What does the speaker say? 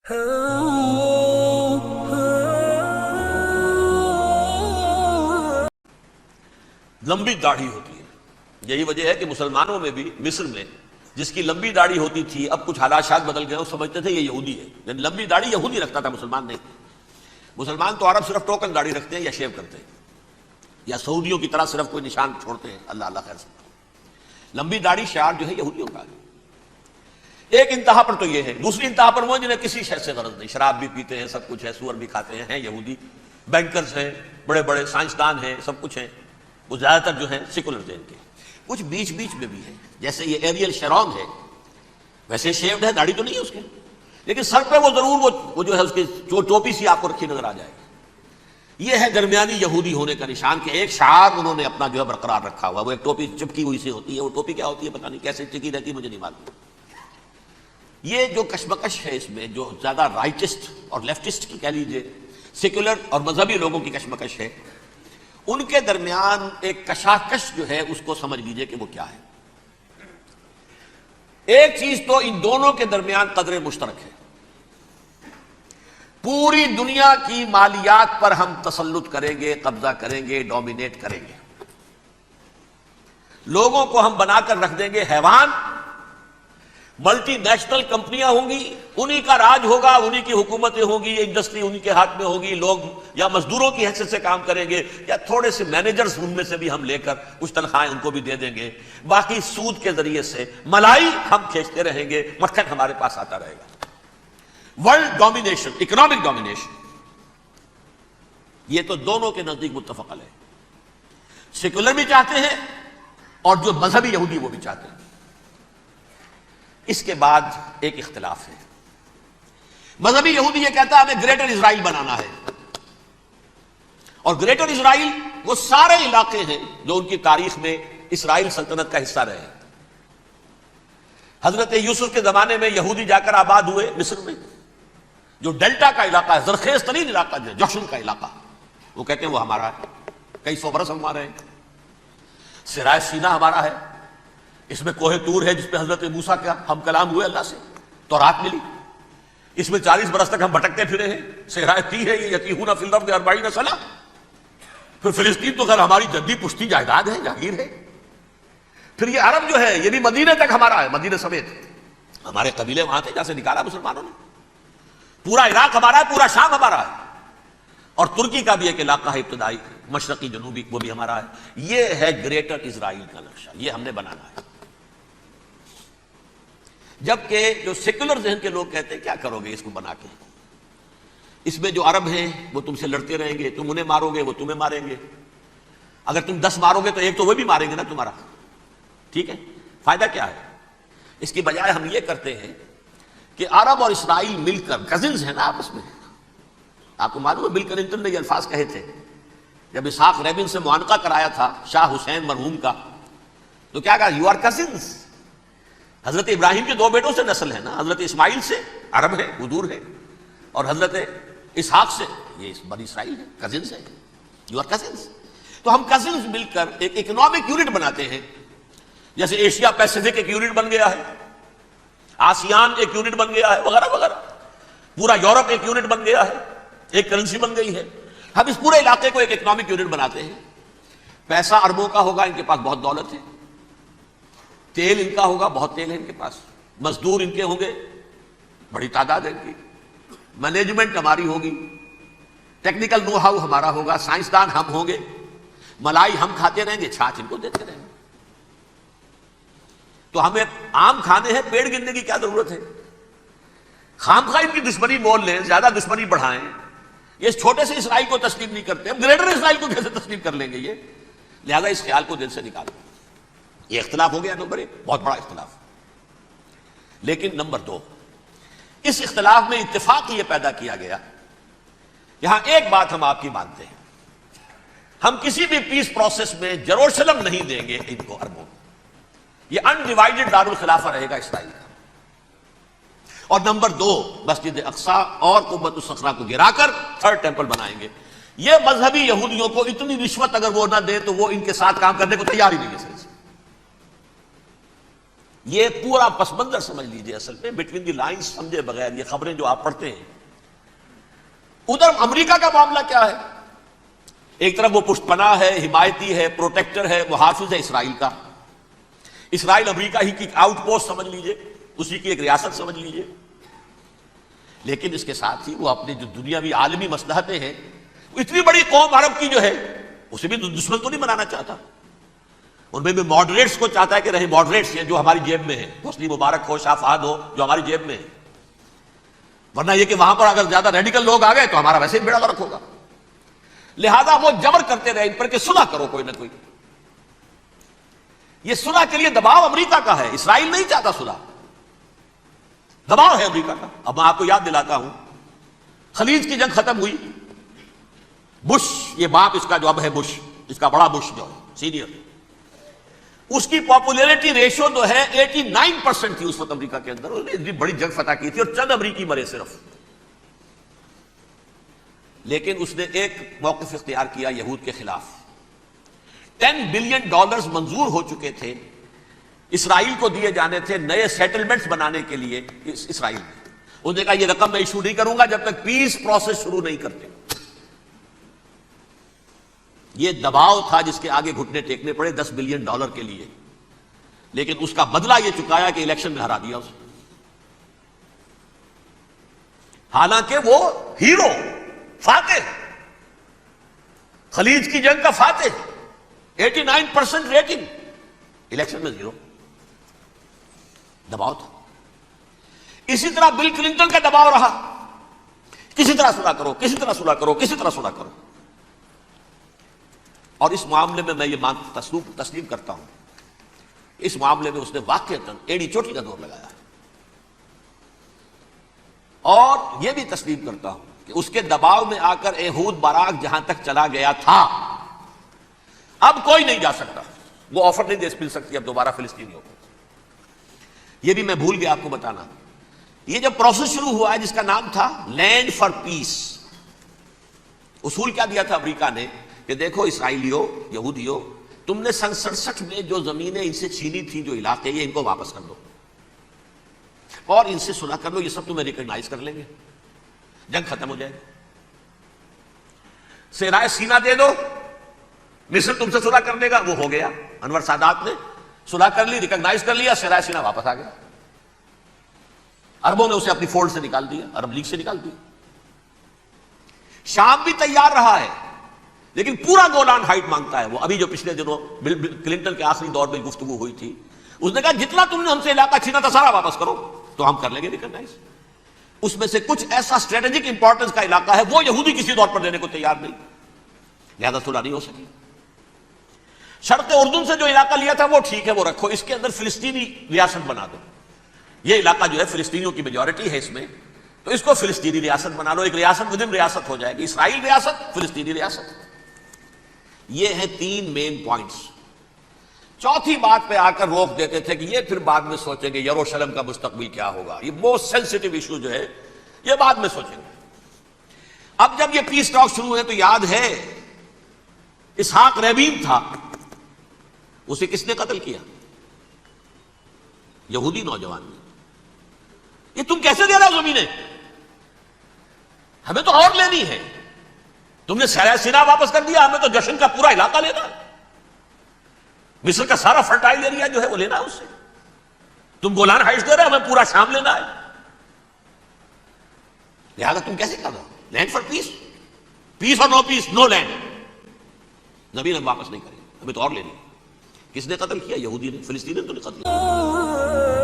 لمبی داڑھی ہوتی ہے. یہی وجہ ہے کہ مسلمانوں میں بھی مصر میں جس کی لمبی داڑھی ہوتی تھی، اب کچھ حالات شاید بدل گئے، وہ سمجھتے تھے یہ یہودی ہے. یعنی لمبی داڑھی یہودی رکھتا تھا، مسلمان نہیں. مسلمان تو عرب صرف ٹوکن داڑھی رکھتے ہیں یا شیو کرتے ہیں، یا سعودیوں کی طرح صرف کوئی نشان چھوڑتے ہیں. اللہ اللہ خیر سکتا. لمبی داڑھی شعار جو ہے یہودیوں کا ہے. ایک انتہا پر تو یہ ہے. دوسری انتہا پر وہ جنہیں کسی شے سے غرض نہیں، شراب بھی پیتے ہیں، سب کچھ ہے، سور بھی کھاتے ہیں یہودی. بینکرز ہیں، بڑے بڑے سائنسدان ہیں، سب کچھ ہیں. وہ زیادہ تر جو ہیں سیکولر ذہن کے. کچھ بیچ بیچ میں بھی ہیں، جیسے یہ ایریل شیرون ہے، ویسے شیوڈ ہے، داڑھی تو نہیں ہے اس کے، لیکن سر پہ وہ ضرور وہ جو ہے اس کی ٹوپی سی آپ کو رکھی نظر آ جائے گی. یہ ہے درمیانی یہودی ہونے کا نشان، کہ ایک شعار انہوں نے اپنا جو ہے برقرار رکھا ہوا. وہ ایک ٹوپی چپکی ہوئی سی ہوتی ہے، وہ ٹوپی کیا ہوتی ہے پتہ نہیں، کیسے چکی رہتی ہے مجھے نہیں معلوم. یہ جو کشمکش ہے اس میں، جو زیادہ رائٹسٹ اور لیفٹسٹ کی کہہ لیجیے، سیکولر اور مذہبی لوگوں کی کشمکش ہے، ان کے درمیان ایک کشاکش جو ہے اس کو سمجھ لیجئے کہ وہ کیا ہے. ایک چیز تو ان دونوں کے درمیان قدر مشترک ہے. پوری دنیا کی مالیات پر ہم تسلط کریں گے، قبضہ کریں گے، ڈومینیٹ کریں گے. لوگوں کو ہم بنا کر رکھ دیں گے حیوان. ملٹی نیشنل کمپنیاں ہوں گی، انہی کا راج ہوگا، انہی کی حکومتیں ہوں گی، انڈسٹری انہی کے ہاتھ میں ہوگی. لوگ یا مزدوروں کی حیثیت سے کام کریں گے، یا تھوڑے سے مینیجرز ان میں سے بھی ہم لے کر کچھ تنخواہیں ان کو بھی دے دیں گے. باقی سود کے ذریعے سے ملائی ہم کھینچتے رہیں گے، مکھن ہمارے پاس آتا رہے گا. ورلڈ ڈومینیشن، اکنامک ڈومینیشن، یہ تو دونوں کے نزدیک متفق علیہ. سیکولر بھی چاہتے ہیں اور جو مذہبی یہودی وہ بھی چاہتے ہیں. اس کے بعد ایک اختلاف ہے. مذہبی یہودی یہ کہتا ہے ہمیں گریٹر اسرائیل بنانا ہے، اور گریٹر اسرائیل وہ سارے علاقے ہیں جو ان کی تاریخ میں اسرائیل سلطنت کا حصہ رہے ہیں. حضرت یوسف کے زمانے میں یہودی جا کر آباد ہوئے مصر میں. جو ڈیلٹا کا علاقہ ہے، زرخیز ترین علاقہ جو ہے، جوشن کا علاقہ، وہ کہتے ہیں وہ ہمارا ہے، کئی سو برس ہمارے ہیں. سرائے سینا ہمارا ہے، اس میں کوہ طور ہے جس پہ حضرت موسیٰ کا ہم کلام ہوئے اللہ سے، تورات ملی. اس میں 40 برس تک ہم بھٹکتے پھرے ہیں. صحرائے تی ہے یہ، یتیہون فی الارض 40 سنہ. پھر فلسطین تو خیر ہماری جدی پشتی جائیداد ہے، جاگیر ہے. پھر یہ عرب جو ہے یہ بھی مدینے تک ہمارا ہے، مدینے سمیت. ہمارے قبیلے وہاں تھے جہاں سے نکالا مسلمانوں نے. پورا عراق ہمارا ہے، پورا شام ہمارا ہے، اور ترکی کا بھی ایک علاقہ ہے ابتدائی مشرقی جنوبی، وہ بھی ہمارا ہے. یہ ہے گریٹر اسرائیل کا نقشہ، یہ ہم نے بنانا ہے. جبکہ جو سیکولر ذہن کے لوگ کہتے ہیں کیا کرو گے اس کو بنا کے، اس میں جو عرب ہیں وہ تم سے لڑتے رہیں گے، تم انہیں مارو گے وہ تمہیں ماریں گے. اگر تم 10 مارو گے تو ایک تو وہ بھی ماریں گے نا تمہارا. ٹھیک ہے، فائدہ کیا ہے؟ اس کی بجائے ہم یہ کرتے ہیں کہ عرب اور اسرائیل مل کر، کزنز ہیں نا آپس میں. آپ کو معلوم ہے بل کلنٹن نے یہ الفاظ کہے تھے جب اسحاق ریبن سے معانقہ کرایا تھا شاہ حسین مرحوم کا، تو کیا کہا؟ You are cousins. حضرت ابراہیم کے 2 بیٹوں سے نسل ہے نا، حضرت اسماعیل سے عرب ہے، حضور ہے، اور حضرت اسحاق سے یہ بنی اسرائیل ہے، کزنز ہے. You are cousins. تو ہم کزنز مل کر ایک اکنامک یونٹ بناتے ہیں. جیسے ایشیا پیسیفک ایک یونٹ بن گیا ہے، آسیان ایک یونٹ بن گیا ہے، وغیرہ وغیرہ. پورا یورپ ایک یونٹ بن گیا ہے، ایک کرنسی بن گئی ہے. ہم اس پورے علاقے کو ایک اکنامک یونٹ بناتے ہیں. پیسہ اربوں کا ہوگا، ان کے پاس بہت دولت ہے. تیل ان کا ہوگا، بہت تیل ہے ان کے پاس. مزدور ان کے ہوں گے، بڑی تعداد ہے ان کی. مینجمنٹ ہماری ہوگی، ٹیکنیکل نو ہاؤ ہمارا ہوگا، سائنسدان ہم ہوں گے. ملائی ہم کھاتے رہیں گے، چھاچھ ان کو دیتے رہیں گے. تو ہمیں آم کھانے ہیں، پیڑ گرنے کی کیا ضرورت ہے؟ خام خواہ ان کی دشمنی مول لیں، زیادہ دشمنی بڑھائیں. یہ اس چھوٹے سے اسرائیل کو تسلیم نہیں کرتے، ہم گریٹر اسرائیل کو کیسے تسلیم کر لیں گے؟ یہ لہذا اس خیال کو دل سے نکالو. یہ اختلاف ہو گیا نمبر 1، بہت بڑا اختلاف. لیکن نمبر 2، اس اختلاف میں اتفاق یہ پیدا کیا گیا، یہاں ایک بات ہم آپ کی مانتے ہیں، ہم کسی بھی پیس پروسیس میں جروشلم نہیں دیں گے ان کو، عربوں. یہ انڈیوائیڈڈ دارالخلافہ رہے گا اسرائیل کا. اور نمبر 2، مسجد اقصیٰ اور قبۃ الصخرہ کو گرا کر 3rd ٹیمپل بنائیں گے. یہ مذہبی یہودیوں کو اتنی رشوت اگر وہ نہ دیں تو وہ ان کے ساتھ کام کرنے کو تیار ہی نہیں ہے. یہ پورا پس منظر سمجھ لیجئے، اصل میں بٹوین دی لائنز سمجھے بغیر یہ خبریں جو آپ پڑھتے ہیں۔ ادھر امریکہ کا معاملہ کیا ہے؟ ایک طرف وہ پشت پناہ ہے، حمایتی ہے، پروٹیکٹر ہے، محافظ ہے اسرائیل کا۔ اسرائیل امریکہ ہی کی آؤٹ پوسٹ سمجھ لیجئے، اسی کی ایک ریاست سمجھ لیجئے، لیکن اس کے ساتھ ہی وہ اپنے جو دنیاوی عالمی مصلحتیں ہیں، اتنی بڑی قوم عرب کی جو ہے اسے بھی دشمن تو نہیں بنانا چاہتا، ان میں بھی ماڈریٹس کو چاہتا ہے کہ رہے ماڈریٹس ہیں جو ہماری جیب میں ہیں، حسنی مبارک ہو، شاہ فہد ہو، جو ہماری جیب میں ہے، ورنہ یہ کہ وہاں پر اگر زیادہ ریڈیکل لوگ آ گئے تو ہمارا ویسے ہی بیڑا غرق ہوگا۔ لہذا وہ جبر کرتے رہے ان پر کہ صلح کرو کوئی نہ کوئی۔ یہ صلح کے لیے دباؤ امریکہ کا ہے، اسرائیل نہیں چاہتا صلح، دباؤ ہے امریکہ کا۔ اب میں آپ کو یاد دلاتا ہوں، خلیج کی جنگ ختم ہوئی، بش، یہ باپ اس کا جو اب ہے بش، اس کا بڑا بش جو ہے سینئر، اس کی پاپولیرٹی ریشو جو ہے 89% تھی اس وقت امریکہ کے اندر، انہوں نے بڑی جنگ فتح کی تھی اور چند امریکی مرے صرف، لیکن اس نے ایک موقف اختیار کیا یہود کے خلاف۔ $10 بلین منظور ہو چکے تھے، اسرائیل کو دیے جانے تھے نئے سیٹلمنٹس بنانے کے لیے اسرائیل میں۔ انہوں نے کہا یہ رقم میں ایشو نہیں کروں گا جب تک پیس پروسیس شروع نہیں کرتے۔ یہ دباؤ تھا جس کے آگے گھٹنے ٹیکنے پڑے $10 بلین کے لیے، لیکن اس کا بدلہ یہ چکایا کہ الیکشن میں ہرا دیا اسے، حالانکہ وہ ہیرو، فاتح، خلیج کی جنگ کا فاتح، 89% ریٹنگ، الیکشن میں 0۔ دباؤ تھا۔ اسی طرح بل کلنٹن کا دباؤ رہا، کسی طرح صلح کرو، کسی طرح صلح کرو، کسی طرح صلح کرو، اور اس معاملے میں میں یہ تسلیم کرتا ہوں، اس معاملے میں اس نے واقعتاً ایڑی چوٹی کا دور لگایا، اور یہ بھی تسلیم کرتا ہوں کہ اس کے دباؤ میں آ کر ایہود باراک جہاں تک چلا گیا تھا، اب کوئی نہیں جا سکتا، وہ آفر نہیں دے مل سکتی اب دوبارہ فلسطینیوں کو۔ یہ بھی میں بھول گیا آپ کو بتانا، یہ جو پروسیس شروع ہوا ہے جس کا نام تھا لینڈ فار پیس، اصول کیا دیا تھا امریکہ نے کہ دیکھو اسرائیلیوں، یہودیوں، تم نے سن 67 میں جو زمینیں ان سے چھینی تھیں، جو علاقے، یہ ان کو واپس کر دو اور ان سے صلح کر لو، یہ سب تمہیں ریکگنائز کر لیں گے، جنگ ختم ہو جائے گی۔ صحرائے سینا دے دو، مصر تم سے صلح کر لے گا، وہ ہو گیا، انور سادات نے صلح کر لی، ریکگنائز کر لیا، صحرائے سینا واپس آ گیا۔ عربوں نے اسے اپنی فولڈ سے نکال دیا، عرب لیگ سے نکال دیا۔ شام بھی تیار رہا ہے، لیکن پورا گولان ہائٹ مانگتا ہے وہ۔ ابھی جو پچھلے دنوں بل کلنٹن کے آخری دور میں گفتگو ہوئی تھی، اس نے کہا جتنا تم نے ہم سے علاقہ چھینا تھا سارا واپس کرو تو ہم کر لیں گے ریکگنائز۔ اس میں سے کچھ ایسا اسٹریٹجک امپورٹنس کا علاقہ ہے وہ یہودی کسی طور پر دینے کو تیار نہیں، لہذا صلح نہیں ہو سکی۔ شرق اردن سے جو علاقہ لیا تھا وہ ٹھیک ہے، وہ رکھو، اس کے اندر فلسطینی ریاست بنا دو، یہ علاقہ جو ہے فلسطینیوں کی میجورٹی ہے اس میں، تو اس کو فلسطینی ریاست بنا لو، ایک ریاست ودن ریاست ہو جائے گی، اسرائیل ریاست، فلسطینی ریاست۔ یہ ہیں 3 مین پوائنٹس۔ چوتھی بات پہ آ کر روک دیتے تھے کہ یہ پھر بعد میں سوچیں گے یروشلم کا مستقبل کیا ہوگا، یہ موسٹ سینسٹیو ایشو جو ہے یہ بعد میں سوچیں گے۔ اب جب یہ پیس ٹاک شروع ہوئے تو یاد ہے اسحاق ربین تھا، اسے کس نے قتل کیا؟ یہودی نوجوان نے۔ یہ تم کیسے دے رہے ہو زمینیں؟ ہمیں تو اور لینی ہے، تم نے صحرائے سینا واپس کر دیا، ہمیں تو جشن کا پورا علاقہ لینا ہے، مصر کا سارا فرٹائل ایریا جو ہے وہ لینا ہے اس سے، تم گولان ہائٹس دے رہے ہو، ہمیں پورا شام لینا ہے، لہذا تم کیسے کر رہے ہو؟ لینڈ فار پیس، پیس اور نو پیس، نو لینڈ، زمین ہم واپس نہیں کریں گے، ہمیں تو اور لینی ہے۔ کس نے قتل کیا؟ یہودی نے، فلسطینی نے تو نہیں قتل کیا۔